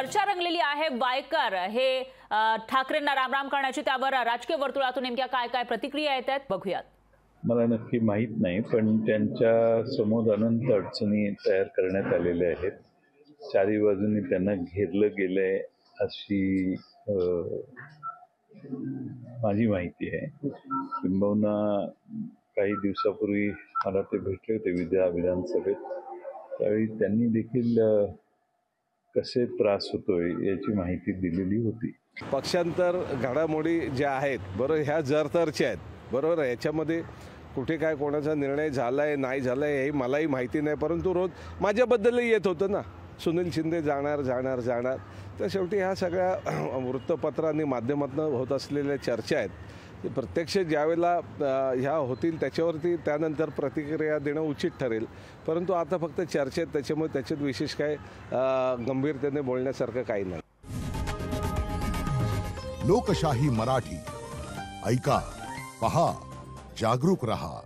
चर्चा रंगलेली आहे। वायकर हे ठाकरेंना रामराम करण्याची, त्यावर राजकीय वर्तुळातून नेमक्या काय काय प्रतिक्रिया येत आहेत बघूयात। मला नक्की माहित नाही, पण त्यांच्या समोर अनंत अडचणी तयार करण्यात आलेल्या आहेत। चारी बाजूंनी त्यांना घेरलं गेलंय अशी माझी माहिती आहे। किंबहुना काही दिवसापूर्वी मला ते भेटले होते विधानसभेत, त्यावेळी त्यांनी देखील कसे त्रास होतोय याची माहिती दिलेली होती। पक्षांतर घडामोडी ज्या आहेत बरोबर, ह्या जरतरच्या आहेत बरोबर। याच्यामध्ये कुठे काय कोणाचा निर्णय झालाय नाही झालाय हे मलाही माहिती नाही, परंतु रोज माझ्याबद्दलही येत होतं ना, सुनील शिंदे जाणार जाणार जाणार। तर शेवटी ह्या सगळ्या वृत्तपत्रांनी माध्यमातून होत असलेल्या चर्चा आहेत, ते प्रत्यक्ष ज्यावेळेला ह्या होतील त्याच्यावरती त्यानंतर प्रतिक्रिया देणं उचित ठरेल। परंतु आता फक्त चर्चेत, त्याच्यामुळे त्याच्यात विशेष काय गंभीरतेने बोलण्यासारखं काही नाही। लोकशाही मराठी ऐका, पहा, जागरूक रहा।